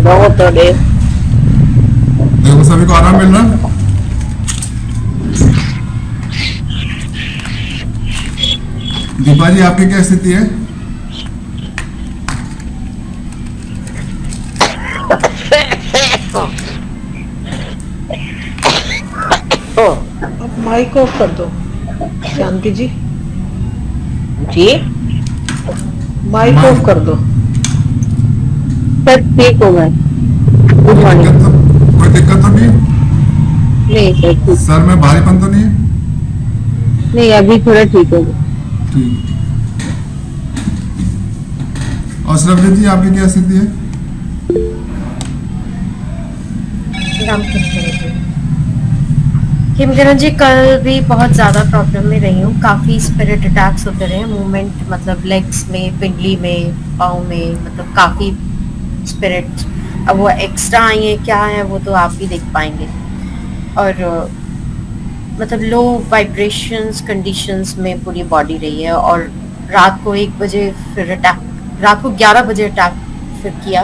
बहुत और देखो सभी को आराम मिल रहा है। दीपा जी आपकी क्या स्थिति है? अब माइक ऑफ कर दो शांति जी, जी माइक माइक- ऑफ कर दो। सब ठीक हो गए। गुड कोई मॉर्निंग। दिक्कत तो नहीं है? नहीं सर ठीक, सर में भारीपन तो नहीं है? नहीं अभी थोड़ा ठीक हो गया। ठीक। और सरबजीत जी आपकी क्या स्थिति है? किरण जी, कल भी बहुत ज़्यादा प्रॉब्लम में रही हूँ। काफ़ी स्पिरिट अटैक्स होते रहे, मूवमेंट मतलब लेग्स में, पिंडली में, पाँव में, मतलब काफ़ी स्पिरिट। अब वो एक्स्ट्रा आई है क्या है वो तो आप ही देख पाएंगे। और मतलब लो वाइब्रेशंस कंडीशंस में पूरी बॉडी रही है। और रात को 1 बजे फिर अटैक, रात को 11 बजे अटैक फिर किया।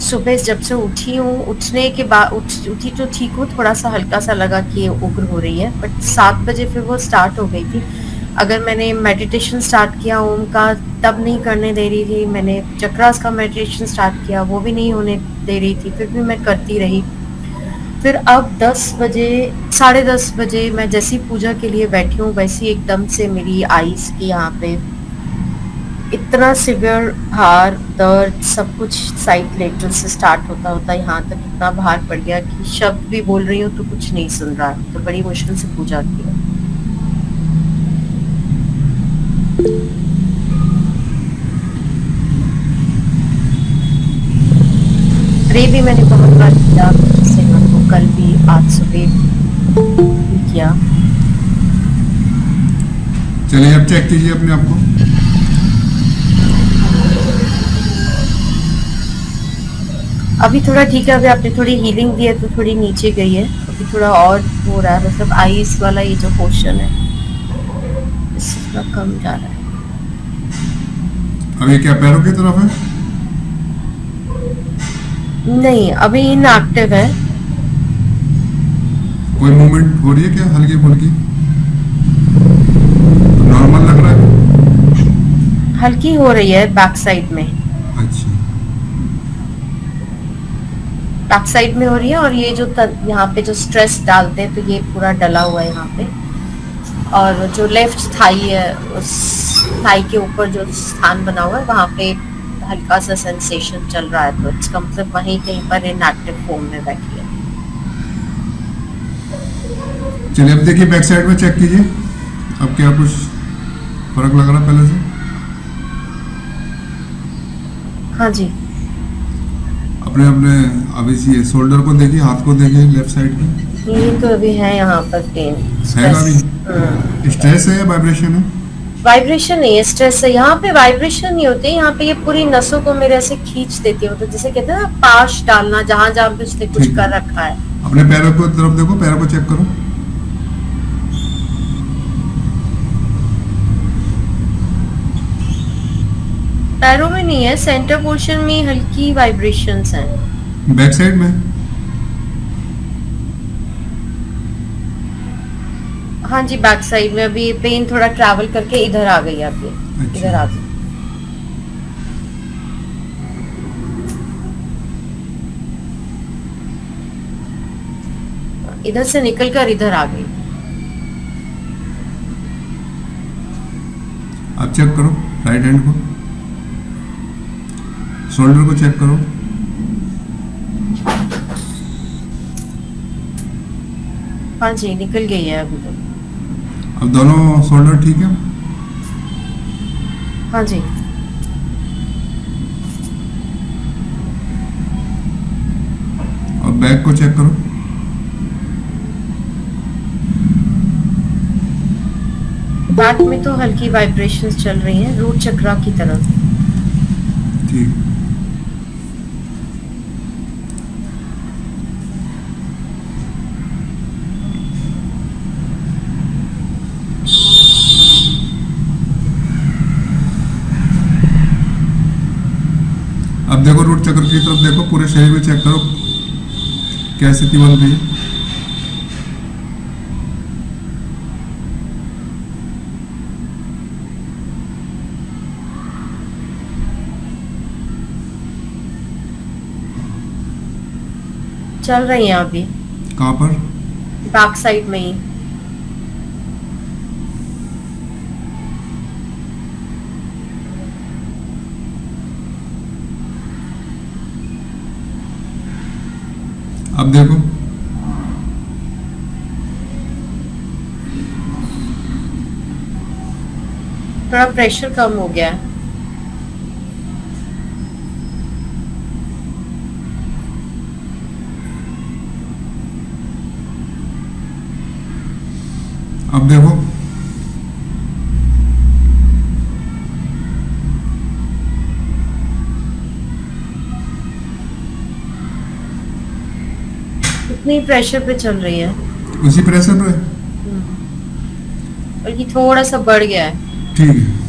सुबह जब से उठी हूँ, उठने के बाद उठी तो ठीक हूँ, थोड़ा सा हल्का सा लगा कि उग्र हो रही है, बट 7 बजे फिर वो स्टार्ट हो गई थी। अगर मैंने मेडिटेशन स्टार्ट किया ओम का, तब नहीं करने दे रही थी। मैंने चक्रास का मेडिटेशन स्टार्ट किया, वो भी नहीं होने दे रही थी, फिर भी मैं करती रही। फिर अब 10 बजे, 10:30 बजे मैं जैसी पूजा के लिए बैठी हूँ, वैसी एकदम से मेरी आईज की यहाँ पे इतना सिवियर भार, दर्द, सब कुछ साइड लेटरल से स्टार्ट होता होता यहाँ तक इतना भार पड़ गया कि शब्द भी बोल रही हूँ तो कुछ नहीं सुन रहा है। तो बड़ी मुश्किल से पूजा की है। प्रे भी मैंने बहुत बार किया, जिससे हमको कल भी, आज सुबह भी किया। चलिए अब चेक कीजिए अपने आप को। अभी थोड़ा ठीक है, अभी आपने थोड़ी हीलिंग दी है तो थोड़ी नीचे गई है। अभी थोड़ा और हो रहा है, मतलब आईज वाला ये जो पोर्शन है इसका कम जा रहा है। अभी क्या पैरों की तरफ है? नहीं, अभी इनएक्टिव है। कोई मूवमेंट हो रही है क्या हल्की फुल्की? नॉर्मल लग रहा है? हल्की हो रही है बैक साइड में, अच्छा। बैक साइड में हो रही है। और ये जो यहाँ पे जो स्ट्रेस डालते हैं तो ये पूरा डला हुआ है यहाँ पे। और जो लेफ्ट थाई है, उस थाई के ऊपर जो स्थान बना हुआ है वहाँ पे हल्का सा सेंसेशन चल रहा है। तो इसका मतलब वहीं कहीं पर इनएक्टिव फॉर्म में बैठी है। चलिए अब देखिए बैक साइड में चेक कीजिए। अब क्या कुछ फर्क लग रहा है पहले से? हाँ जी, अपने अपने अभी ये शोल्डर को देखिए, हाथ को देखिए, लेफ्ट साइड पे ये तो अभी है यहाँ पर पेन, है अभी? स्ट्रेस है या वाइब्रेशन है? वाइब्रेशन नहीं है, स्ट्रेस है। यहाँ पे वाइब्रेशन नहीं होती, यहाँ पे ये पूरी नसों को मेरे ऐसे खींच देती है। तो जैसे कहते हैं ना पाश डालना, जहां जहां भी उसने कुछ ठीक है। कर रखा है। अपने पैरों को तरफ देखो, पैरों को चेक करो। पैरों में नहीं है, सेंटर पोर्शन में हल्की वाइब्रेशंस हैं। बैक साइड में? हाँ जी, बैक साइड में अभी पेन थोड़ा ट्रैवल करके इधर आ गई है। अभी अच्छा। इधर आ गई। इधर से निकल कर इधर आ गई। आप चेक करो राइट हैंड को, शोल्डर को चेक करो। हाँ जी, निकल गई है अभी तो। अब दोनों शोल्डर ठीक है? हाँ जी, और बैक को चेक करो। बैक में तो हल्की वाइब्रेशंस चल रही हैं, रूट चक्रा की तरफ। ठीक। अब देखो रूट चक्र की तरफ देखो, पूरे शरीर में चेक करो क्या स्थिति बन रही है। चल रही है अभी कहाँ पर? बैक साइड में ही। अब देखो थोड़ा प्रेशर कम हो गया है। अब देखो इतनी प्रेशर पे चल रही है उसी प्रेशर पे। बल्कि थोड़ा सा बढ़ गया है। ठीक है।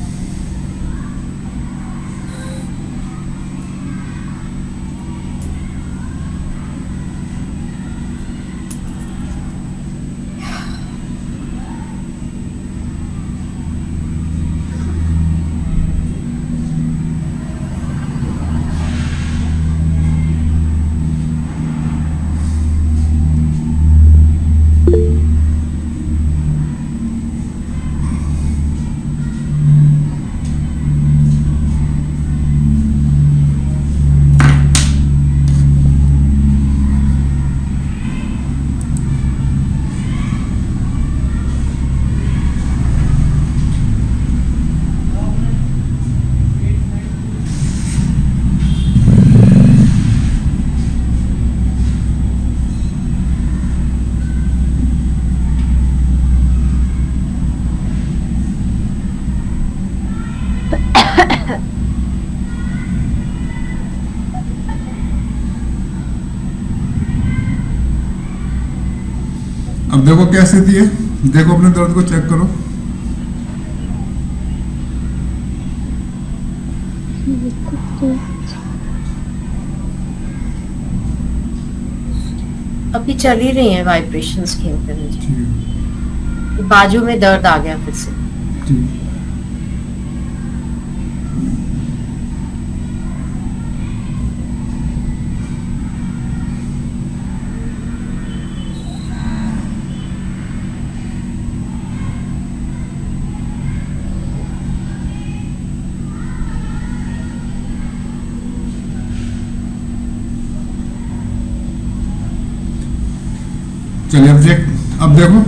अब देखो क्या स्थिति है, देखो अपने दर्द को चेक करो। अभी चल ही रही है वाइब्रेशंस के अंदर मुझे। ठीक है। बाजू में दर्द आ गया फिर से। ठीक। चलिए अब देखो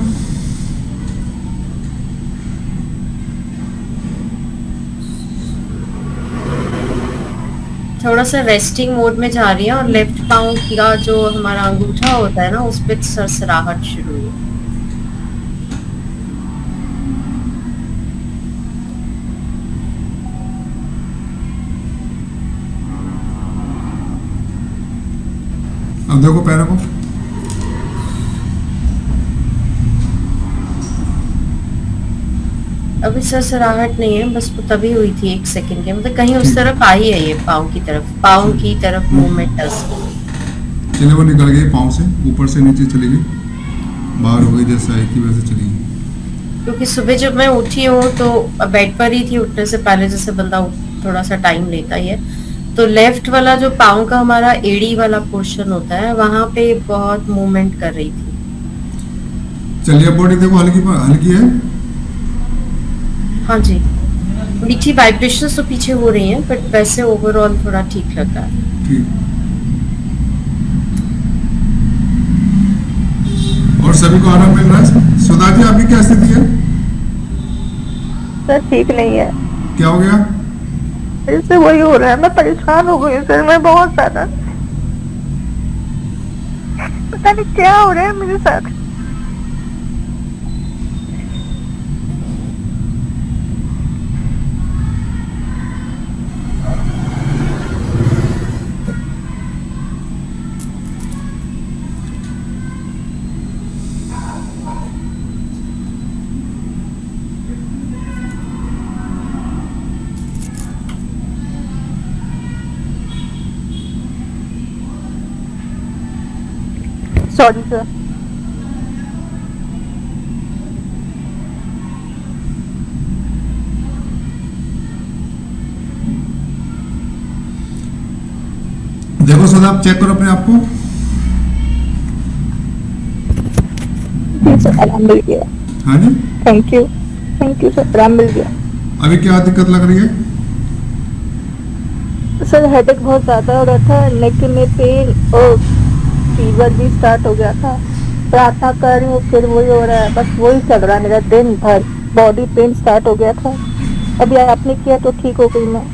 थोड़ा सा रेस्टिंग मोड में जा रही है और लेफ्ट पाँव का जो हमारा अंगूठा होता है ना उस पे सरसराहट शुरू हुई। अब देखो पैरों को। अभी सरसराहट नहीं है, बस वो तभी हुई थी 1 सेकंड के, मतलब कहीं उस तरफ आई है, ये पाँव की तरफ मूवमेंट। चलिए वो निकल गई पाँव से, ऊपर से नीचे चली गई, बाहर हो गई, जैसे आई थी वैसे चली गई। क्योंकि सुबह जब मैं उठी हूँ तो बेड पर ही थी, उठने से पहले जैसे बंदा थोड़ा सा टाइम लेता ही है, तो लेफ्ट वाला जो पाँव का हमारा एड़ी वाला पोर्शन होता है वहां पे बहुत मूवमेंट कर रही थी। चलिए बॉडी देखो हल्की है। हाँ जी, मीठी वाइब्रेशंस तो पीछे हो रही हैं, बट वैसे ओवरऑल थोड़ा ठीक लग रहा है। ठीक। और सभी को आराम मिल रहा है। सुधा जी आपकी क्या स्थिति है? सर ठीक नहीं है, क्या हो गया? इससे वही हो रहा है, मैं परेशान हो गई सर, मैं बहुत ज्यादा, पता नहीं क्या हो रहा है मेरे साथ। Sorry sir. देखो सर, आप चेक करो अपने आप को। जी सर, आराम मिल गया। हाँ जी, थैंक यू सर, आराम मिल गया। अभी क्या दिक्कत लग रही है? सर हेडेक बहुत ज्यादा हो रहा था, नेक में पेन और फीवर भी स्टार्ट हो गया था। प्रार्थना कर रही हूँ फिर वही हो रहा है, बस वही चल रहा है मेरा दिन भर। बॉडी पेन स्टार्ट हो गया था, अभी आपने किया तो ठीक हो गई मैं।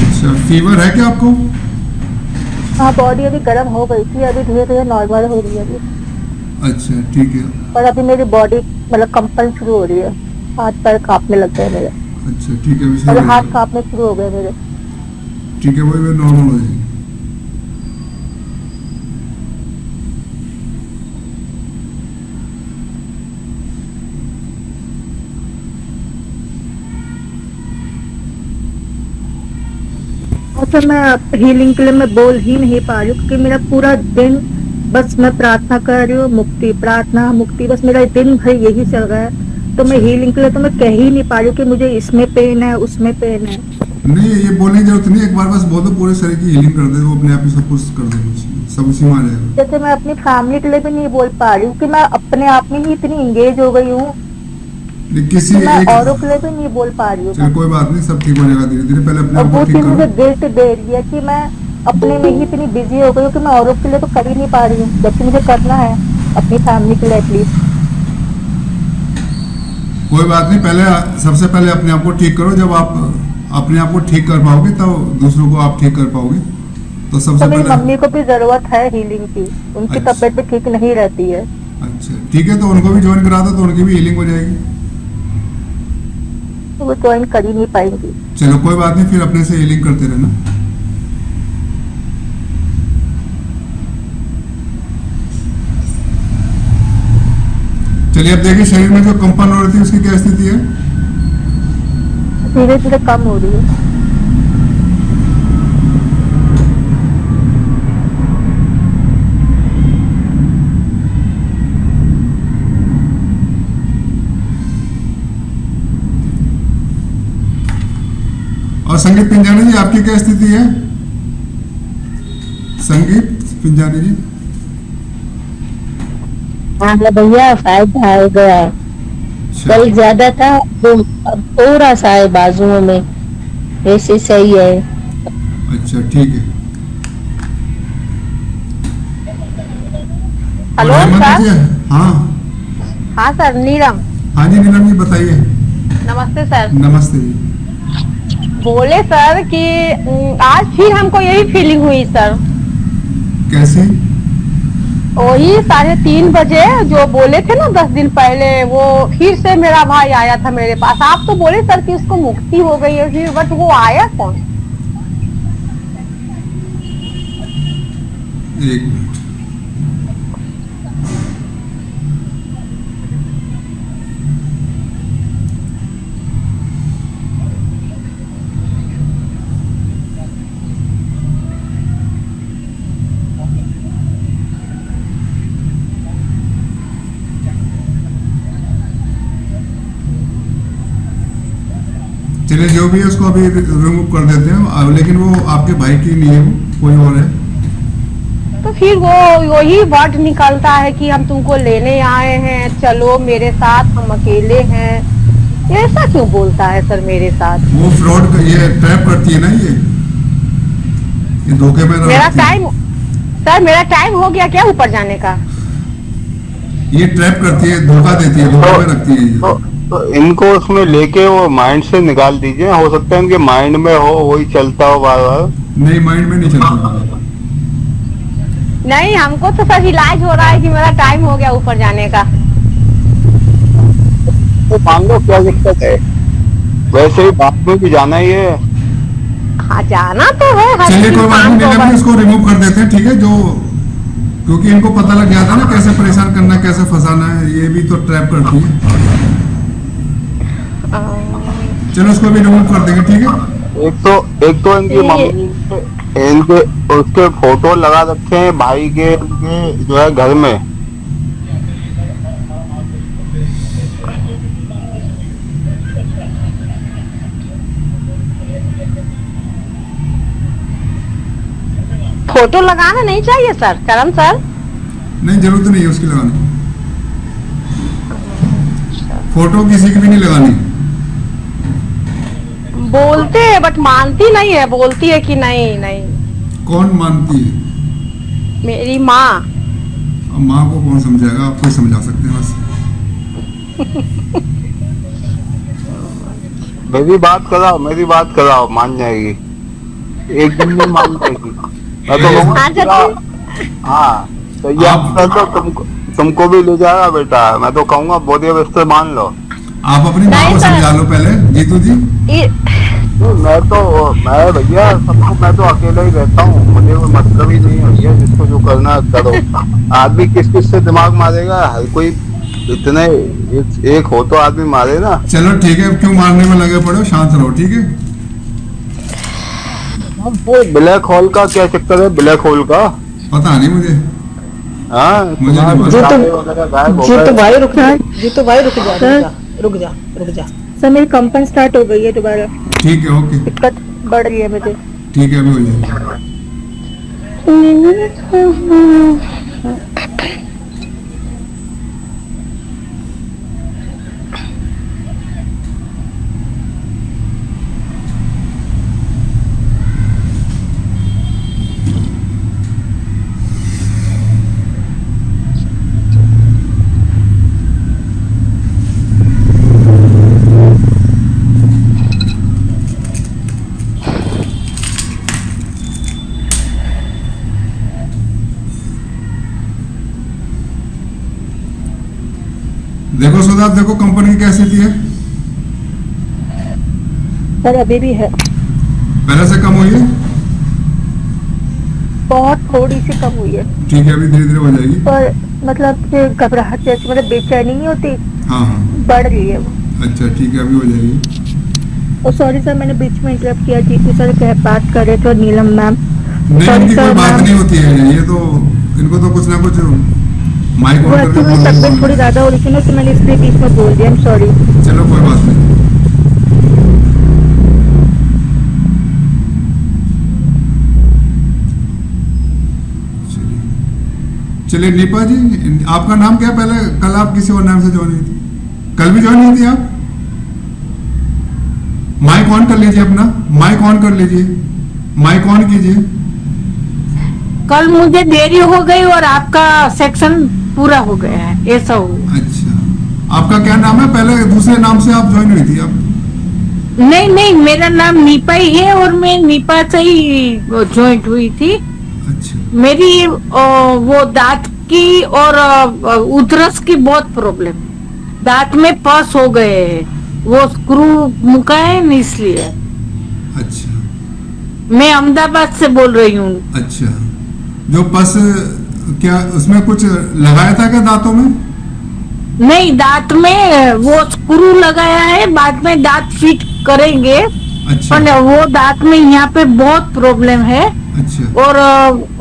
अच्छा, फीवर है क्या आपको? हाँ, बॉडी अभी गर्म हो गई थी, अभी धीरे धीरे नॉर्मल हो रही है अभी। अच्छा ठीक है। पर अभी मेरी बॉडी मतलब कंपन शुरू हो रही है, हाथ पैर कांपने लग गए मेरे, अच्छा ठीक है, अभी सही और हो हाथ जाएगा। कांपने शुरू हो गए मेरे। ठीक है, वही नॉर्मल हो जाएगी। और सर मैं हीलिंग के लिए मैं बोल ही नहीं पा रही हूँ, क्योंकि मेरा पूरा दिन बस मैं प्रार्थना कर रही हूँ, मुक्ति प्रार्थना मुक्ति, बस मेरा दिन भर यही चल रहा है। तो मैं हीलिंग के लिए तो मैं कह ही नहीं पा रही हूँ कि मुझे इसमें पेन है उसमें पेन है। नहीं, ये बोलने की जरूरत नहीं, एक बार बस बोल दो, पूरे शरीर की हीलिंग कर दे, वो अपने आप ही सब कुछ कर दे, कुछ सब उसी में आ जाएगा। जैसे मैं अपनी फैमिली के लिए भी नहीं बोल पा रही हूँ कि मैं अपने आप में ही इतनी इंगेज हो गई हूँ, किसी तो मैं एक औरों के लिए भी नहीं बोल पा रही हूँ। चलो कोई बात नहीं, सब ठीक हो जाएगा धीरे धीरे। पहले अपने और आप वो को ठीक चीज मुझे करो। गिल्ट दे रही है कि मैं अपने में ही इतनी बिजी हो गई हूँ कि मैं औरों के लिए तो कर ही नहीं पा रही हूँ, जबकि मुझे करना है अपनी फैमिली के लिए एटलीस्ट। कोई बात नहीं, पहले सबसे पहले अपने आप को ठीक करो। जब आप अपने आप को ठीक कर पाओगे तब दूसरों को आप ठीक कर पाओगे। तो सबसे तो मेरी पहले मम्मी को भी जरूरत है हीलिंग की, उनकी अच्छा। तबीयत भी ठीक नहीं रहती है। अच्छा ठीक है, तो उनको भी ज्वाइन करा दो, तो उनकी भी हीलिंग हो जाएगी। तो वो ज्वाइन कर ही नहीं पाएंगी। चलो कोई बात नहीं, फिर अपने से हीलिंग करते रहना। चलिए अब देखिए, शरीर में जो कंपन हो रही थी उसकी क्या स्थिति है? धीरे धीरे कम हो रही है। और संगीत पिंजानी जी, आपकी क्या स्थिति है? संगीत पिंजानी जी। हाँ भैया, फायदा हो गया। अच्छा, कल ज्यादा था, तो अब थोड़ा सा है बाजुओं में, वैसे सही है। अच्छा ठीक है। हेलो और हेमंत सर। जी? हाँ हाँ सर, नीलम। हाँ जी, नीलम जी बताइए। नमस्ते सर। नमस्ते जी। बोले सर कि आज फिर हमको यही फीलिंग हुई सर, कैसी? वही 3:30 बजे जो बोले थे ना 10 दिन पहले, वो फिर से मेरा भाई आया था मेरे पास। आप तो बोले सर कि उसको मुक्ति हो गई है फिर, बट वो आया कौन? एक मिनट। चलिए, जो भी है उसको अभी रिमूव कर देते हैं। लेकिन वो आपके भाई की नहीं है, वो कोई और है। तो फिर वो वही वर्ड निकलता है कि हम तुमको लेने आए हैं, चलो मेरे साथ, हम अकेले हैं। ये ऐसा क्यों बोलता है सर मेरे साथ? वो फ्रॉड, ये ट्रैप करती है ना, ये धोखे में मेरा रखती है। टाइम सर, मेरा टाइम हो गया क्या ऊपर जाने का? ये ट्रैप करती है, धोखा देती है, धोखे में रखती है ये। तो इनको उसमें लेके वो माइंड से निकाल दीजिए। हो सकता है इनके माइंड में हो, वही चलता हो बार बार। नहीं, माइंड में नहीं चलता। नहीं, हमको तो सर इलाज हो रहा है कि मेरा टाइम हो गया ऊपर जाने का। तो मान लो क्या दिक्कत है, वैसे ही बाद में भी जाना ही है। हाँ, जाना तो है हर चलिए कोई बात इंसान नहीं, को, नीलम जी बस इसको रिमूव कर देते हैं, ठीक है। जो क्योंकि इनको पता लग गया था ना कैसे परेशान करना है, कैसे फंसाना है, ये भी तो ट्रैप करती है। चलो उसको भी रिमूव कर देंगे, ठीक है। एक तो इनकी ये- मम्मी इनके उसके फोटो लगा रखे हैं भाई के इनके जो है घर में। फोटो लगाना नहीं चाहिए सर, करम सर। नहीं, जरूरत नहीं है उसकी लगाने। फोटो किसी की भी नहीं लगानी। बोलते हैं बट मानती नहीं है, बोलती है कि नहीं नहीं। कौन मानती है? मेरी माँ। अब माँ को कौन समझाएगा, आपको ही समझा सकते हैं बस। मेरी बात कराओ मान जाएगी, एक दिन में मान जाएगी। मैं तो कहूँगा हाँ चाची। हाँ तो ये तो तुमको भी ले जाएगा बेटा। मैं तो कहूँगा बोधिया बिस्तर मान लो। आप अपनी माँ नहीं को सर। समझा लो पहले, जीतू जी। मैं भैया सबको, मैं तो अकेला ही रहता हूँ, मुझे कोई मतलब ही नहीं है भैया। जिसको जो करना है करो। आदमी किस से दिमाग मारेगा, हर कोई इतने एक हो तो आदमी मारे ना। चलो ठीक है, क्यों मारने में लगे पड़े हो, शांत रहो, ठीक है। वो ब्लैक होल का क्या चक्कर है, ब्लैक होल का? पता नहीं मुझे। हाँ मुझे नहीं मालूम। जीतू भाई रुक जा, जीतू भाई रुक जा, रुक जा, रुक जा। सर मेरी कंपन स्टार्ट हो गई है दोबारा, ठीक है, ओके, दिक्कत बढ़ रही है मुझे। ठीक है, अभी हो जाएगी। देखो सुधा, देखो कंपनी की क्या स्थिति है। सर अभी भी है, पहले से कम हुई है? बहुत थोड़ी सी कम हुई है, ठीक है, अभी धीरे धीरे हो जाएगी। पर मतलब कि घबराहट जैसी, मतलब बेचैनी नहीं होती, हाँ हाँ, बढ़ रही है वो। अच्छा ठीक है, अभी हो जाएगी। और सॉरी सर, मैंने बीच में इंटरप्ट किया। जीतू सर क्या बात कर रहे थे और नीलम मैम। नहीं, Sorry इनकी sir, कोई बात ma'am। नहीं होती है, ये तो इनको तो कुछ ना कुछ माइक वो ऑन एक्चुअली करके मेरी तबीयत थोड़ी ज्यादा हो रही थी ना, तो मैंने इसलिए बीच में बोल दिया, आई एम सॉरी। चलो कोई बात नहीं। चलिए नीपा जी, आपका नाम क्या? पहले कल आप किसी और नाम से ज्वाइन हुई थी, कल भी ज्वाइन हुई थी आप? माइक ऑन कर लीजिए अपना, माइक ऑन कर लीजिए, माइक ऑन कीजिए। कल मुझे देरी हो गई और आपका सेक्शन पूरा हो गया है, ऐसा हुआ। अच्छा, आपका क्या नाम है? पहले दूसरे नाम से आप ज्वाइन हुई थी आप? नहीं नहीं, मेरा नाम नीपा ही है और मैं नीपा से ही ज्वाइंट हुई थी। अच्छा, मेरी वो दांत की और उधरस की बहुत प्रॉब्लम है। दांत में पस हो गए हैं, वो स्क्रू मुका है न, इसलिए। अच्छा, मैं अहमदाबाद से बोल रही हूँ। अच्छा। जो पस, क्या उसमें कुछ लगाया था क्या दांतों में? नहीं, दांत में वो स्क्रू लगाया है, बाद में दांत फिट करेंगे। अच्छा, पर वो दांत में यहाँ पे बहुत प्रॉब्लम है अच्छा, और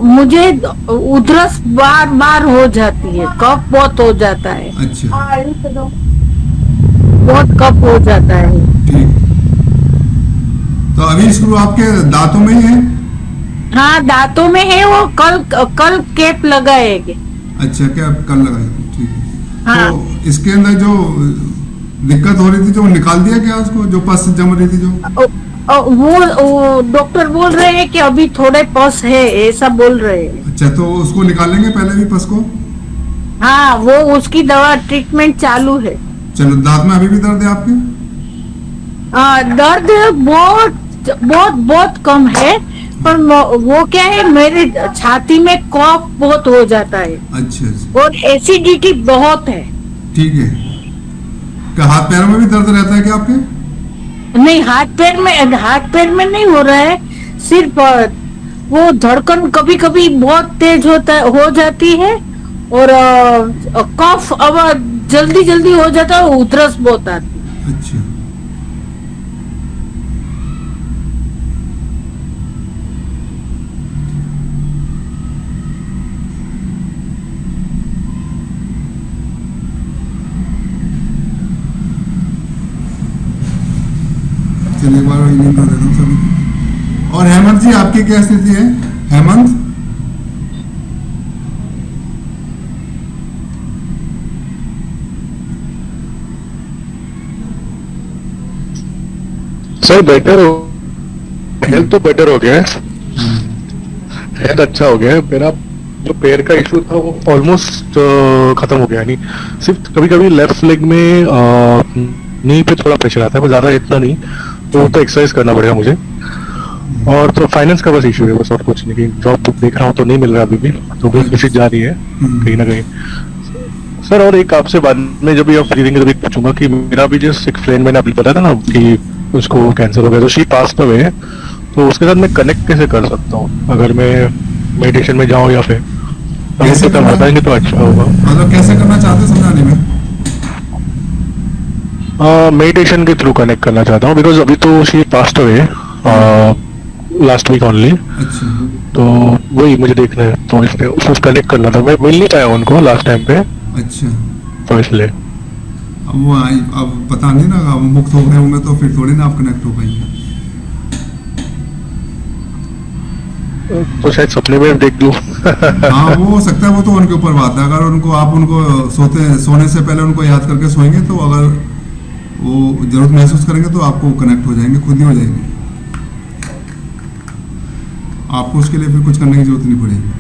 मुझे उधरस बार बार हो जाती है, कफ बहुत हो जाता है, अच्छा, बहुत कफ हो जाता है। ठीक। तो अभी स्क्रू आपके दांतों में ही है? हाँ, दांतों में है। वो कल कैप लगाएंगे। अच्छा, क्या कल लगाएंगे? ठीक है। हाँ। तो इसके अंदर जो दिक्कत हो रही थी, जो निकाल दिया क्या उसको, जो पस जम रही थी जो? वो डॉक्टर बोल रहे हैं कि अभी थोड़े पस है, ऐसा बोल रहे हैं। अच्छा, तो उसको निकालेंगे पहले भी पस को? हाँ, वो उसकी दवा ट्रीटमेंट चालू है। चलो, दांत में अभी भी दर्द है आपके? दर्द बहुत बहुत बहुत कम है, पर वो क्या है, मेरे छाती में कफ बहुत हो जाता है। अच्छा, अच्छा, और एसिडिटी बहुत है। ठीक है। क्या हाथ पैरों में भी दर्द रहता है क्या आपके? नहीं, हाथ पैर में नहीं हो रहा है, सिर्फ वो धड़कन कभी कभी बहुत तेज हो जाती है और कफ अब जल्दी जल्दी हो जाता है, उधरस बहुत आती है। अच्छा, चलिए एक बार हीलिंग कर देता हूँ सभी की। और हेमंत जी आपकी क्या स्थिति है? हेमंत सर बेटर हो, हेल्थ तो बेटर हो गया है, हेल्थ अच्छा हो गया है। मेरा जो पैर का इशू था वो ऑलमोस्ट खत्म हो गया। नहीं सिर्फ कभी कभी लेफ्ट लेग में नी पे थोड़ा प्रेशर आता है, पर ज्यादा इतना नहीं, तो एक्सरसाइज करना पड़ेगा मुझे। और तो फाइनेंस का बस इशू है बस, और कुछ नहीं। जॉब देख रहा हूँ तो नहीं मिल रहा अभी भी, तो भी कोशिश जा रही है कहीं ना कहीं। सर और एक आपसे बाद में जब आप फ्री रहेंगे तभी पूछूंगा कि मेरा भी जस्ट एक फ्रेंड मैंने अभी बताया था ना कि उसको कैंसर हो गया, तो शी पास्ट अवे, तो उसके साथ मैं कनेक्ट कैसे कर सकता हूँ अगर मैं मेडिटेशन में जाऊँ या फिर कैसे तो बताएंगे तो अच्छा होगा। मतलब कैसे करना चाहते हैं समझाने में? मेडिटेशन के थ्रू कनेक्ट करना चाहता हूँ, बिकॉज अभी तो she passed away last week only, अच्छा तो वही मुझे देखना है, तो इसलिए उसको कनेक्ट करना था। मैं मिल नहीं पाया उनको लास्ट टाइम पे, अच्छा। तो इसलिए अब वो अब पता नहीं ना, अब मुक्त हो गए होंगे तो फिर थोड़ी ना आप कनेक्ट हो पाएंगे। तो शायद सपने में देख लूं। हाँ वो हो सकता है, वो तो उनके ऊपर बात है। अगर उनको आप उनको सोने से पहले उनको याद करके सोएंगे तो अगर वो जरूरत महसूस करेंगे तो आपको कनेक्ट हो जाएंगे, खुद ही हो जाएंगे। आपको उसके लिए फिर कुछ करने की जरूरत नहीं पड़ेगी।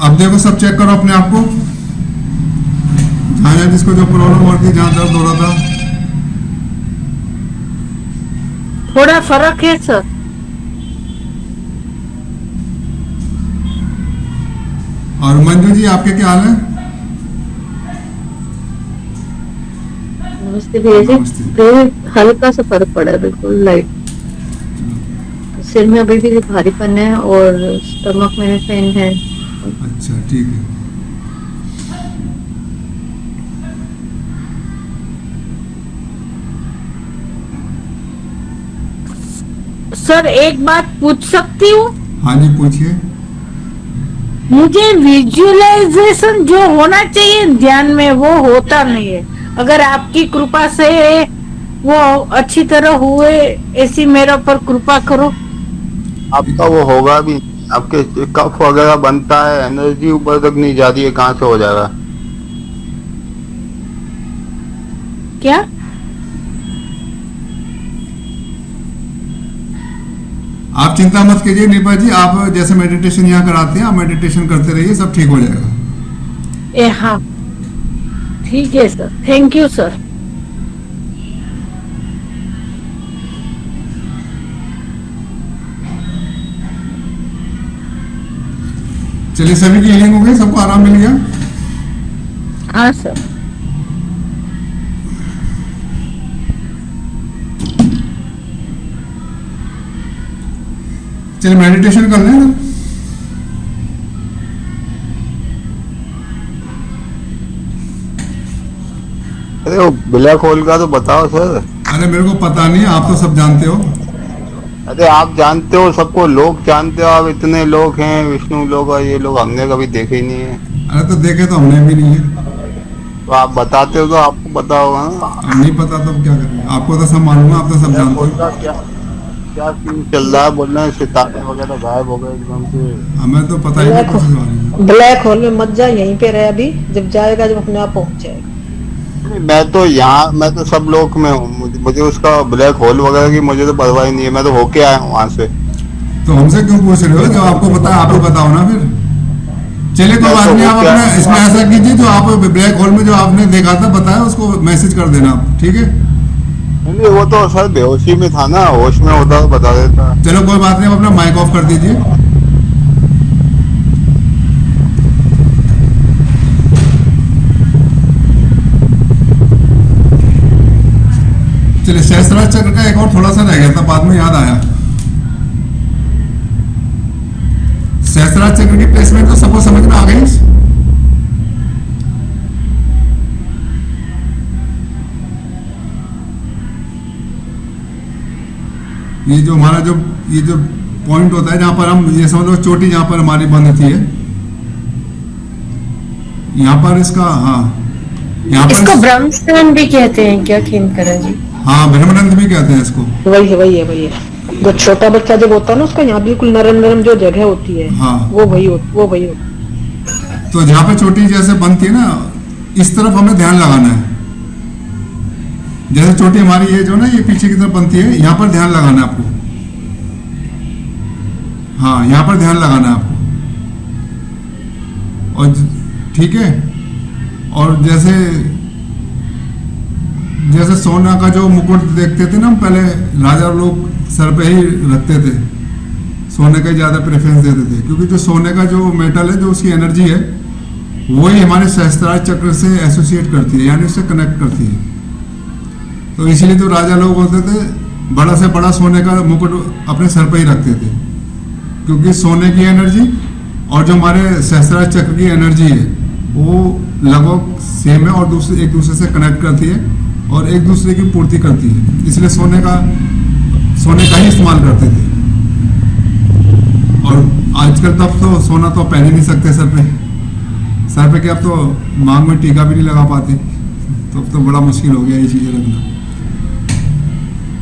अब देखो सब चेक करो अपने आप को, जहाँ जहाँ जिसको जो प्रॉब्लम हो रही थी, जहाँ दर्द हो रहा था। थोड़ा फर्क है सर। और मंजू जी आपके क्या हाल है? नमस्ते भैया जी। नमस्ते। भैया हल्का सा फर्क पड़ा है, बिल्कुल लाइट। सिर में अभी भी भारीपन है और स्टमक में भी पेन है। अच्छा ठीक है। सर एक बात पूछ सकती हूँ? हाँ जी पूछिए। मुझे विजुअलाइजेशन जो होना चाहिए ध्यान में वो होता नहीं है। अगर आपकी कृपा से वो अच्छी तरह हुए, ऐसी मेरे ऊपर कृपा करो। आपका वो होगा भी, आपके कफ वगैरह बनता है, एनर्जी ऊपर तक नहीं जाती है, कहाँ से हो जाएगा? क्या? आप चिंता मत कीजिए निपा जी, आप जैसे मेडिटेशन यहाँ कराते हैं आप मेडिटेशन करते रहिए, सब ठीक हो जाएगा। हाँ ठीक है सर, थैंक यू सर। चलिए सभी की हीलिंग हो गई, सबको आराम मिल गया। हाँ सर। चलिए मेडिटेशन कर लें। अरे वो ब्लैक होल का तो बताओ सर। अरे मेरे को पता नहीं, आप तो सब जानते हो। अरे आप जानते हो, सबको लोग जानते हो, आप इतने लोग हैं, विष्णु लोग और ये लोग, हमने कभी देखे ही नहीं है। अरे तो देखे तो हमने भी नहीं है। तो आप बताते हो तो आपको पता होगा ना। अब नहीं पता तो क्या करें, आपको तो सब मालूम है, आप तो सब जानते हो। क्या सीन चल रहा है? बोल रहे हैं सितारे वगैरह गायब हो गए एकदम से। हमें तो पता ही नहीं कुछ इस बारे में। ब्लैक होल में मत जा, यहीं पे रहे अभी, जब जाएगा जब अपने आप पहुंच जाएगा। मैं तो यहाँ, मैं तो सब लोक में हूँ, मुझे उसका ब्लैक होल वगैरह की मुझे तो परवाह ही नहीं है, मैं तो होके आया हूँ वहाँ से। तो हमसे क्यों पूछ रहे हो? जो आपको पता है आप ही बताओ ना फिर। चलिए कोई बात नहीं, आप अपने इसमें ऐसा कीजिए, जो आप ब्लैक होल में जो आपने देखा था बताया, उसको मैसेज कर देना आप, ठीक है? नहीं वो तो सर बेहोशी में था ना, होश में होता तो बता देता। चलो कोई बात नहीं, आप अपना माइक ऑफ कर दीजिए। चलिए, सहस्त्रार चक्र का एक और थोड़ा सा रह गया था, बाद में याद आया। सहस्त्रार चक्र की प्लेसमेंट तो सबको समझ में आ गई। ये जो हमारा ये जो पॉइंट होता है, जहां पर हम ये समझ लो चोटी जहां पर हमारी बंद थी है, यहाँ पर इसका, हाँ यहाँ पर इसको ब्रह्मस्थान भी कहते हैं क्या खेमकरण जी? हाँ, ब्रह्मानंद भी कहते हैं इसको। वही है जो छोटा बच्चा जब होता है ना, उसका यहाँ बिल्कुल नरम नरम जो जगह होती है, हाँ, वो वही होती। तो जहाँ पे चोटी जैसे बनती है ना, इस तरफ हमें ध्यान लगाना है। जैसे चोटी हमारी ये जो ना, ये पीछे की तरफ बनती है, यहाँ पर ध्यान लगाना है आपको। हाँ, यहाँ पर ध्यान लगाना है आपको। और ठीक है, और जैसे जैसे सोना का जो मुकुट देखते थे ना हम पहले, राजा लोग सर पे ही रखते थे, सोने का ज्यादा प्रेफरेंस देते थे, क्योंकि जो सोने का जो मेटल है, जो उसकी एनर्जी है, वही हमारे सहस्त्रार चक्र से एसोसिएट करती है, यानी उससे कनेक्ट करती है। तो इसीलिए तो राजा लोग होते थे, बड़ा से बड़ा सोने का मुकुट अपने सर पे ही रखते थे, क्योंकि सोने की एनर्जी और जो हमारे सहस्त्रार चक्र की एनर्जी है, वो लगभग सेम है और एक दूसरे से कनेक्ट करती है और एक दूसरे की पूर्ति करती है। इसलिए सोने का ही इस्तेमाल करते थे। और आजकल तो अब तो सोना तो पहन ही नहीं सकते सर पे क्या, अब तो मांग में टीका भी नहीं लगा पाते, तो अब तो बड़ा मुश्किल हो गया ये चीजें रखना।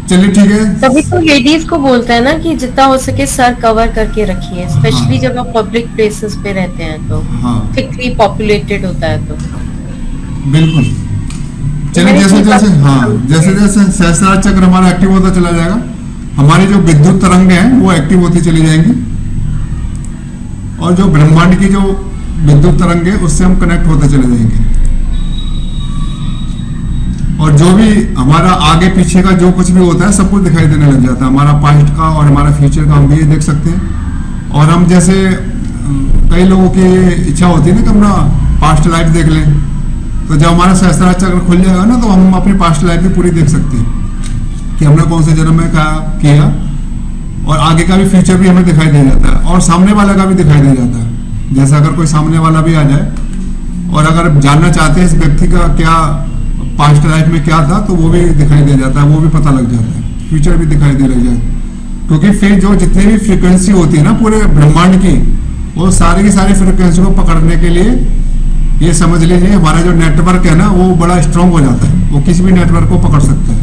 चलिए ठीक है। तभी तो लेडीज को बोलते हैं ना कि जितना हो सके सर कवर करके रखिए, स्पेशली हाँ। जब आप पब्लिक प्लेसेस पे रहते हैं तो, हाँ, थिकली पॉपुलेटेड होता है तो। बिल्कुल। चलिए, जैसे जैसे सहस्त्रार चक्र हमारा एक्टिव होता चला जाएगा, हमारी जो विद्युत तरंगें हैं वो एक्टिव होती चली जाएंगी, और जो ब्रह्मांड की जो विद्युत तरंगें, उससे हम कनेक्ट होते चले जाएंगे। और जो भी हमारा आगे पीछे का जो कुछ भी होता है, सब कुछ दिखाई देने लग जाता है, हमारा पास्ट का और हमारा फ्यूचर का, हम भी ये देख सकते हैं। और हम जैसे कई लोगों की इच्छा होती है ना कि हम ना पास्ट लाइफ देख लें, तो जब हमारा सहस्त्रार चक्र खुल जाएगा ना, तो हम अपनी पास्ट लाइफ भी पूरी देख सकते हैं कि हमने कौन से जन्म में क्या किया, और आगे का भी फ्यूचर भी हमें दिखाई दे जाता है, और सामने वाला का भी दिखाई दे जाता है। जैसे अगर कोई सामने वाला भी आ जाए और अगर जानना चाहते हैं इस व्यक्ति का क्या पास्ट लाइफ में क्या था, तो वो भी दिखाई दे जाता है, वो भी पता लग जाता है, फ्यूचर भी दिखाई दे लग जाता है। क्योंकि फिर जो जितनी भी फ्रीक्वेंसी होती है ना पूरे ब्रह्मांड की, वो सारी की सारी फ्रीक्वेंसी को पकड़ने के लिए, ये समझ लीजिए हमारा जो नेटवर्क है ना, वो बड़ा स्ट्रांग हो जाता है, वो किसी भी नेटवर्क को पकड़ सकता है,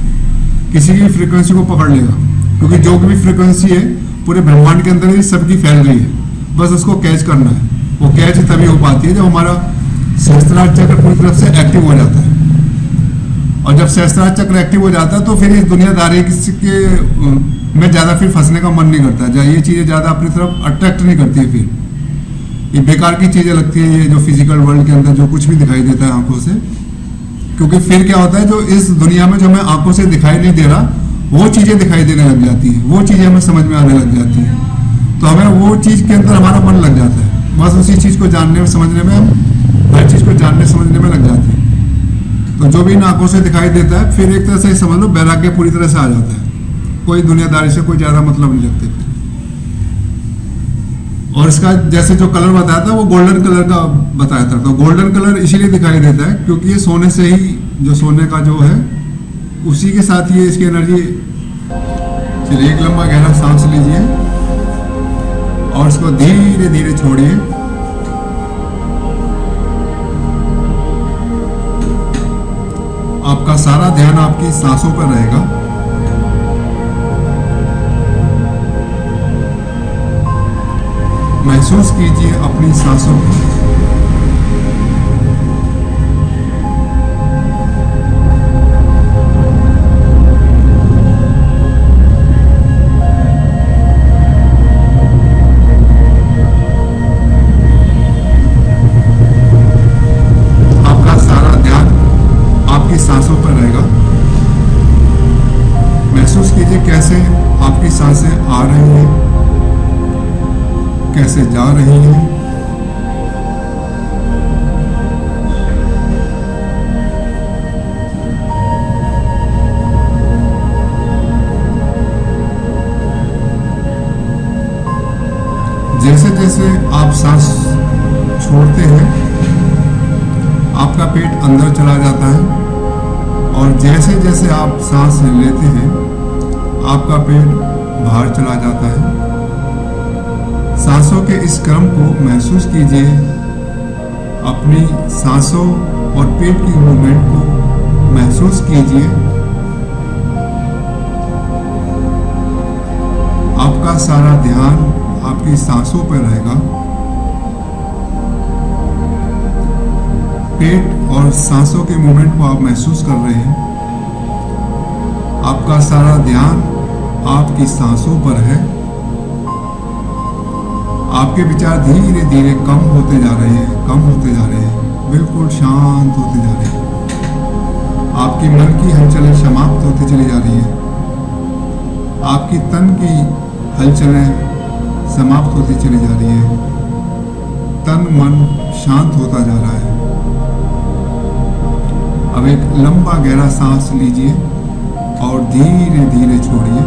किसी की फ्रीक्वेंसी को पकड़ लेगा, क्योंकि जो भी फ्रीक्वेंसी है पूरे ब्रह्मांड के अंदर ही सबकी फैल रही है, बस उसको कैच करना है। वो कैच तभी हो पाती है जब हमारा सहस्त्रार चक्र पूरी तरफ से एक्टिव हो जाता है। और जब सहस्त्रार चक्र एक्टिव हो जाता है, तो फिर इस दुनियादारी के में ज्यादा फिर फंसने का मन नहीं करता, ये चीजें ज्यादा अपनी तरफ अट्रैक्ट नहीं करती है, फिर ये बेकार की चीजें लगती है, ये जो फिजिकल वर्ल्ड के अंदर जो कुछ भी दिखाई देता है आंखों से। क्योंकि फिर क्या होता है, जो इस दुनिया में जो हमें आंखों से दिखाई नहीं दे रहा, वो चीजें दिखाई देने लग जाती है, वो चीजें हमें समझ में आने लग जाती है, तो हमें वो चीज के अंदर हमारा मन लग जाता है, बस उसी चीज को जानने में समझने में, हम हर चीज को जानने समझने में लग जाते हैं। तो जो भी इन आंखों से दिखाई देता है, फिर एक तरह से समझ लो वैराग्य पूरी तरह से आ जाता है, कोई दुनियादारी से कोई ज्यादा मतलब नहीं रखते। और इसका जैसे जो कलर बताया था, वो गोल्डन कलर का बताया था, तो गोल्डन कलर इसीलिए दिखाई देता है क्योंकि ये सोने से ही, जो सोने का जो है उसी के साथ ये इसकी एनर्जी। चलिए, एक लंबा गहरा सांस लीजिए और इसको धीरे धीरे छोड़िए। आपका सारा ध्यान आपकी सांसों पर रहेगा। महसूस कीजिए अपनी सांसों को। आपका सारा ध्यान आपकी सांसों पर रहेगा। महसूस कीजिए कैसे आपकी सांसें आ रही हैं, कैसे जा रही है। आप सांस छोड़ते हैं आपका पेट अंदर चला जाता है, और जैसे जैसे आप सांस लेते हैं आपका पेट बाहर चला जाता है। सांसों के इस क्रम को महसूस कीजिए। अपनी सांसों और पेट की मूवमेंट को महसूस कीजिए। आपका सारा ध्यान आपकी सांसों पर रहेगा। पेट और सांसों के मूवमेंट को आप महसूस कर रहे हैं। आपका सारा ध्यान आपकी सांसों पर है। आपके विचार धीरे धीरे कम होते जा रहे हैं, कम होते जा रहे हैं, बिल्कुल शांत होते जा रहे हैं। आपकी मन की हलचलें समाप्त होती चली जा रही हैं। आपकी तन की हलचलें समाप्त होती चली जा रही है। तन मन शांत होता जा रहा है। अब एक लंबा गहरा सांस लीजिए और धीरे धीरे छोड़िए।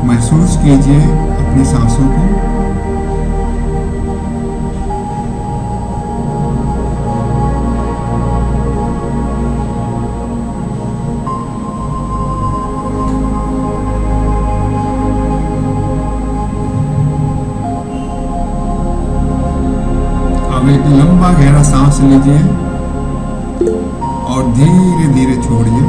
महसूस कीजिए अपनी सांसों को। अब एक लंबा गहरा सांस लीजिए और धीरे धीरे छोड़िए।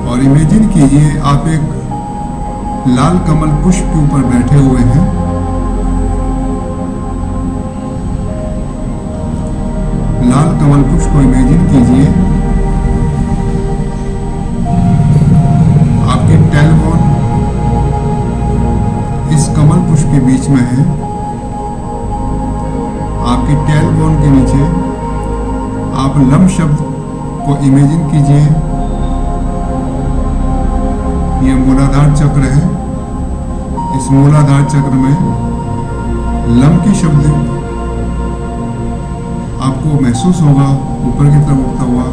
और इमेजिन कीजिए आप एक लाल कमल पुष्प के ऊपर बैठे हुए हैं। लाल कमल पुष्प को इमेजिन कीजिए। आपकी टेलबोन इस कमल पुष्प के बीच में है। आपकी टेलबोन के नीचे आप लम शब्द को इमेजिन कीजिए। ये मूलाधार चक्र है। इस मूलाधार चक्र में लम की शब्द आपको महसूस होगा ऊपर की तरफ उठता हुआ।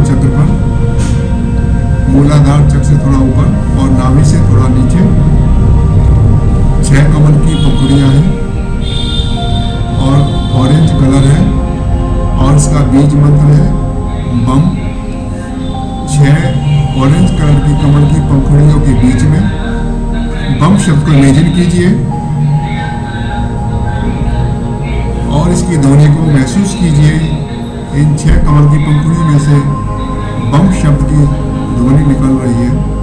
चक्र पर, मूलाधार चक्र से थोड़ा ऊपर और नाभि से थोड़ा नीचे 6 कमल की पंखुड़ियां हैं और ऑरेंज कलर है और इसका बीज मंत्र है बम। 6 ऑरेंज कलर की कमल की पंखुड़ियों के बीच में बम शब्द को इमेजिन कीजिए और इसकी ध्वनि को महसूस कीजिए। इन 6 कमल की पंखुड़ियों में से बम शब्द की ध्वनि निकल रही है।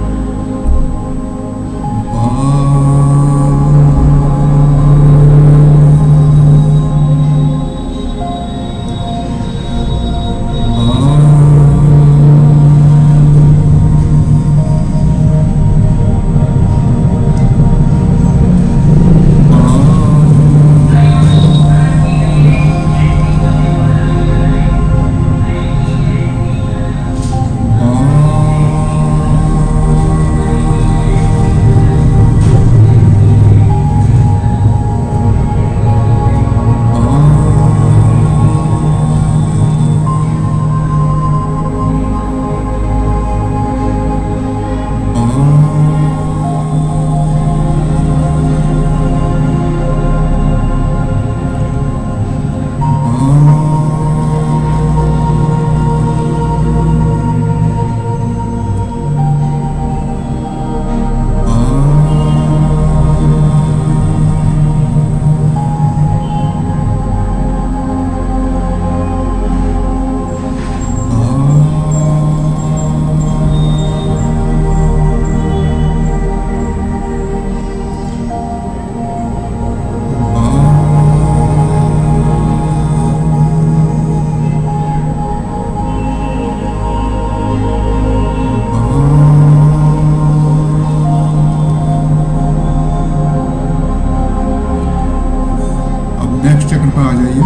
नेक्स्ट चक्र पर आ जाइए।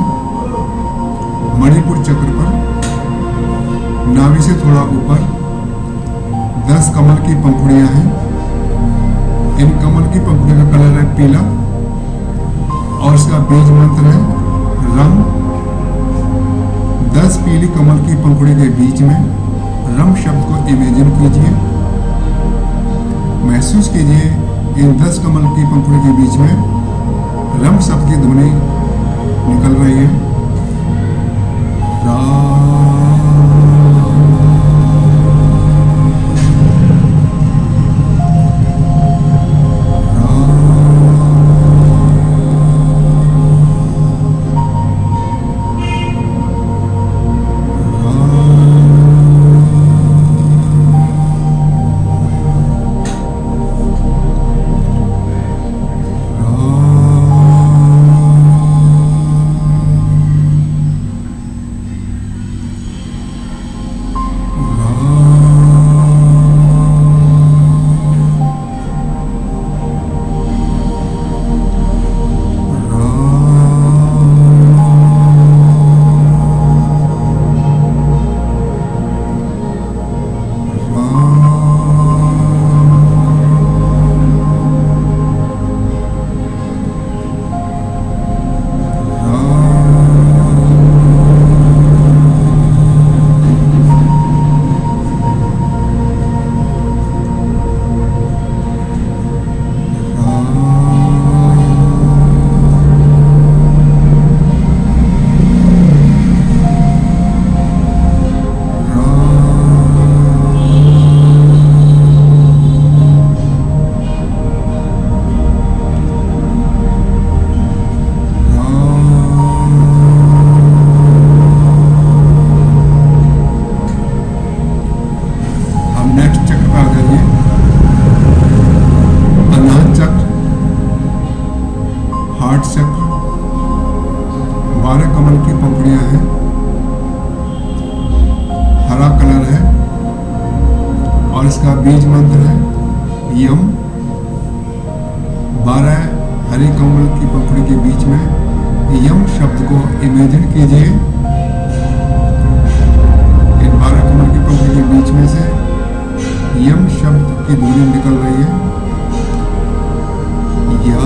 मणिपुर चक्र पर नाभि से थोड़ा ऊपर 10 कमल की पंखुड़ियां हैं। इन कमल की पंखुड़ियों का कलर है पीला और इसका बीज मंत्र है रम। 10 पीली कमल की पंखुड़ी के बीच में रम शब्द को इमेजिन कीजिए, महसूस कीजिए। इन 10 कमल की पंखुड़ी के बीच में रम शब्द की ध्वनि निकल रही है। इसका बीज मंत्र है यम। 12 हरी कमल की पंखुड़ी के बीच में यम शब्द को इमेजिन कीजिए। इन 12 कमल की पंखुड़ी के बीच में से यम शब्द की ध्वनि निकल रही है। या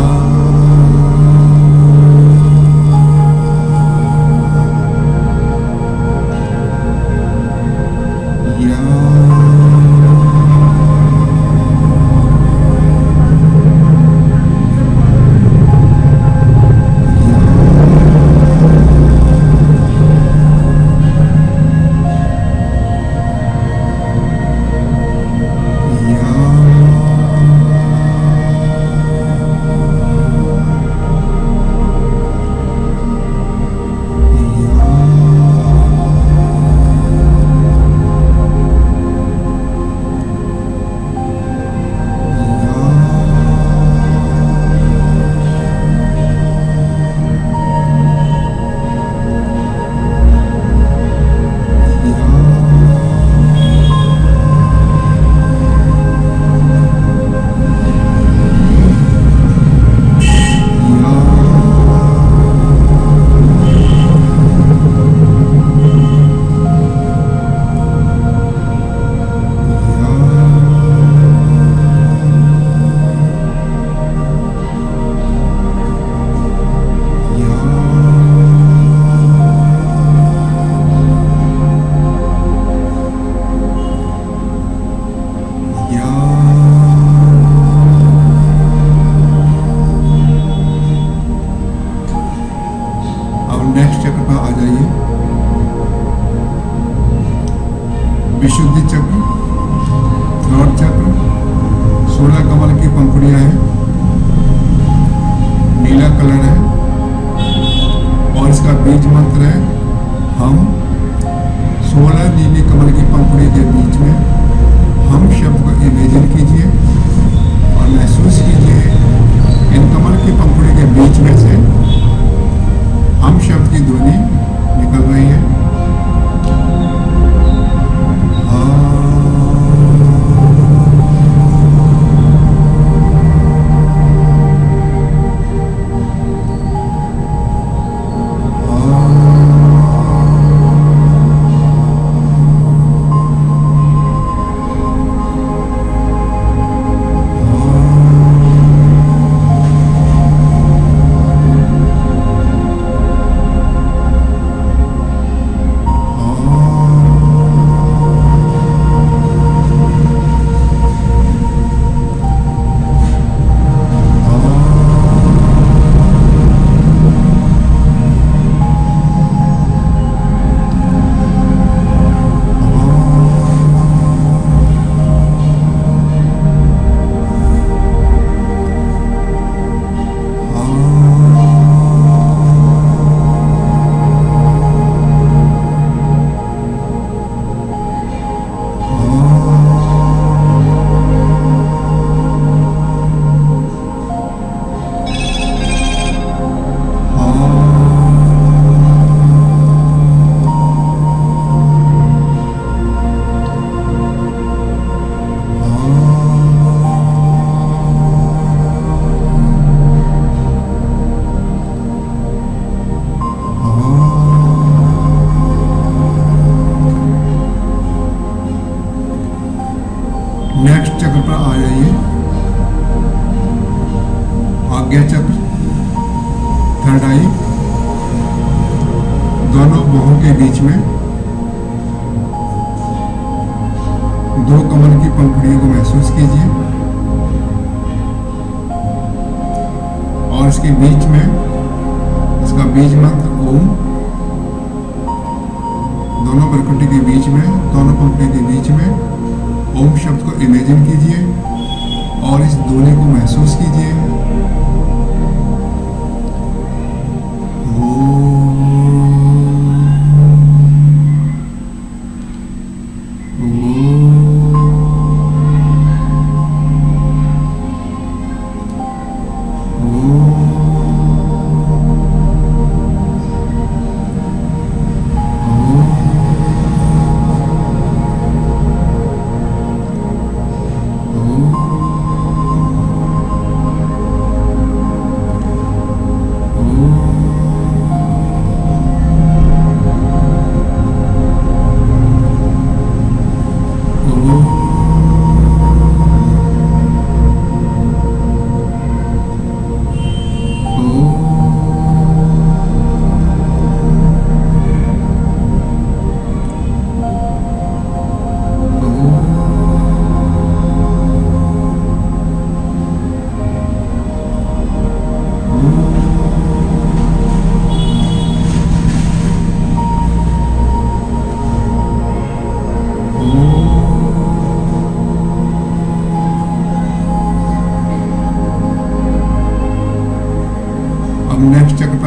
नेक्स्ट चक्र पर आ जाइए। विशुद्धि चक्र, थ्रोट चक्र, 16 कमल की पंखुड़ियां हैं, नीला कलर है और इसका बीज मंत्र है हम। 16 नीली कमल की पंखुड़ी के बीच में हम शब्द को इमेजिन कीजिए और महसूस कीजिए इन कमल की पंखुड़ी के बीच में से हम शब्द की ध्वनि निकल रही है। नेक्स्ट चक्र पर आ जाइए। आज्ञा चक्र, थर्ड आई, दोनों बाहों के बीच में 2 कमल की पंखुड़ियों को महसूस कीजिए और इसके बीच में इसका बीज मंत्र ओम। दोनों प्रकृति के बीच में, दोनों पंखुड़ी के बीच में ओम शब्द को इमेजिन कीजिए और इस ध्वनि को महसूस कीजिए।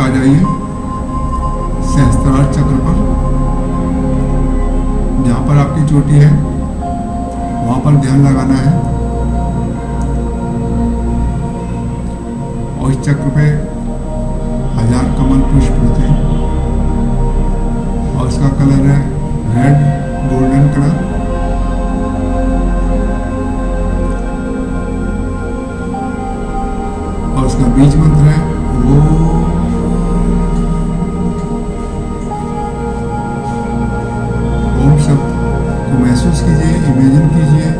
आ जाइए सहस्त्रार चक्र पर, जहाँ पर आपकी चोटी है वहाँ पर ध्यान लगाना है और इस चक्र पे 1000 कमल पुष्प होते हैं और इसका कलर है रेड गोल्डन कलर। और उसका बीज मंत्र है ओम शब्द को महसूस कीजिए, इमेजिन कीजिए।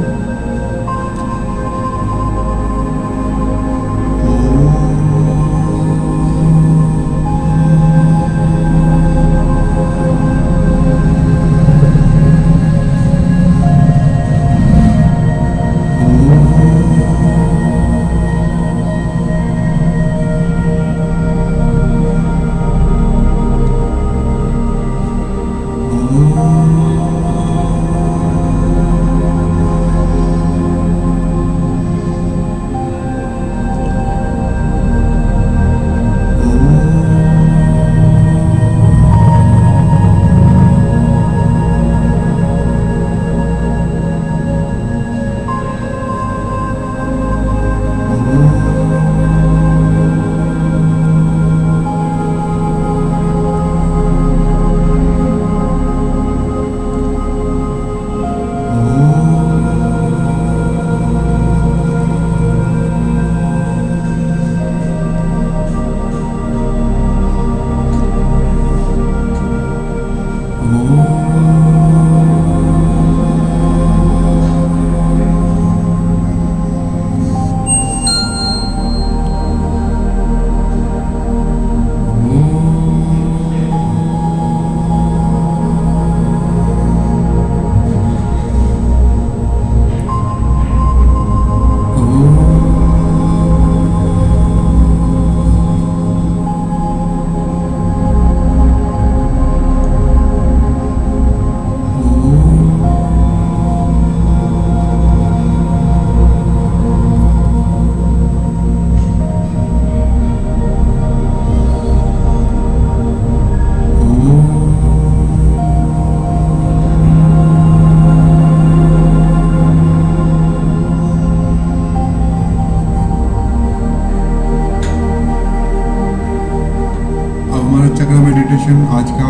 चक्र मेडिटेशन आज का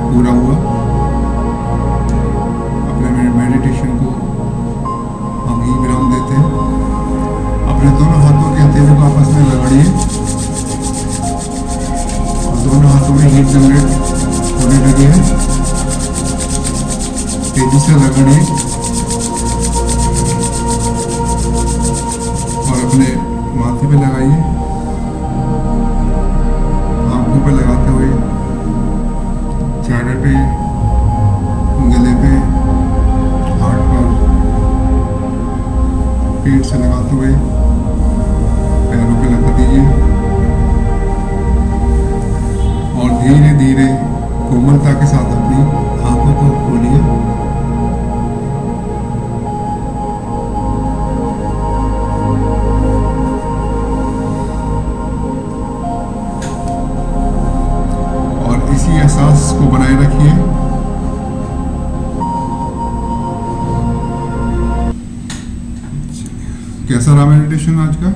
पूरा हुआ। अपने मेडिटेशन को हम ही विराम देते हैं। अपने दोनों हाथों के हथेलियों को आपस में रगड़िए और दोनों हाथों में हीट जनरेट होने लगी है। तेजी से रगड़िए और अपने माथे पे लगाइए, आंखों पे लगाते हुए, चेहरे पे, गले पे, हार्ट पर, पेट से लगाते हुए पैरों पे लगा दीजिए और धीरे धीरे कोमलता के साथ अपनी आंखों को खोलिए। इसी एहसास को बनाए रखिए। कैसा रहा मेडिटेशन आज का?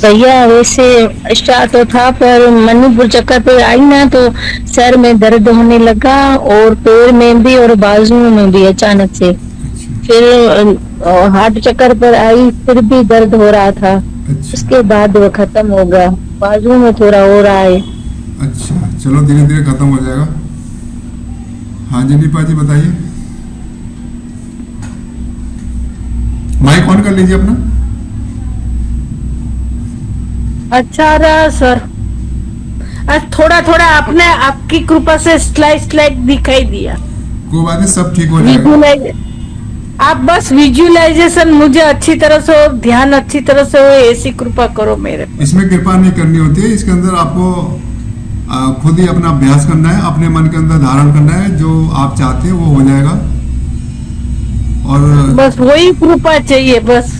भैया वैसे स्टार्ट तो था, पर मणिपुर चक्कर पे आई ना तो सर में दर्द होने लगा और पैर में भी और बाजू में भी अचानक से। फिर हार्ट चक्कर पर आई, फिर भी दर्द हो रहा था। उसके बाद वो खत्म हो गया, बाजू में थोड़ा हो रहा है। अच्छा, चलो धीरे धीरे खत्म हो जाएगा। हाँ जी दीपा जी बताइए। माइक ऑन कर लीजिए अपना। अच्छा रहा सर, आज थोड़ा थोड़ा आपने आपकी कृपा से स्लाइड दिखाई दिया। कोई बात नहीं, सब ठीक हो जाएगा। आप बस विजुअलाइजेशन मुझे अच्छी तरह से और ध्यान अच्छी तरह से हो, ऐसी कृपा करो मेरे। इसमें कृपा नहीं करनी होती है, इसके अंदर आपको खुद ही अपना अभ्यास करना है, अपने मन के अंदर धारण करना है, जो आप चाहते हैं वो हो जाएगा। और बस वही कृपा चाहिए, बस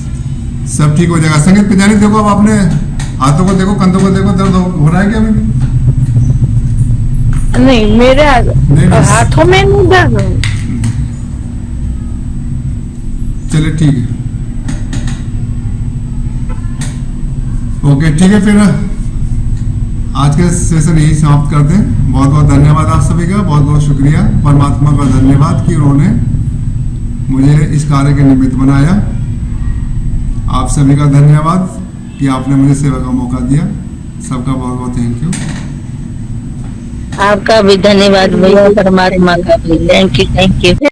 सब ठीक हो जाएगा। संगीत पिजानी देखो, अब आपने हाथों को देखो, कंधों को देखो, दर्द हो रहा है क्या अभी भी? नहीं मेरे नहीं। हाथों में नहीं दर्द। चलिए ठीक है, ओके ठीक है, फिर आज के सेशन यही समाप्त करते हैं। बहुत बहुत धन्यवाद आप सभी का, बहुत बहुत शुक्रिया, परमात्मा का धन्यवाद कि उन्होंने मुझे इस कार्य के निमित्त बनाया। आप सभी का धन्यवाद कि आपने मुझे सेवा का मौका दिया। सबका बहुत बहुत थैंक यू। आपका भी धन्यवाद भैया, परमात्मा का भी थैंक यू।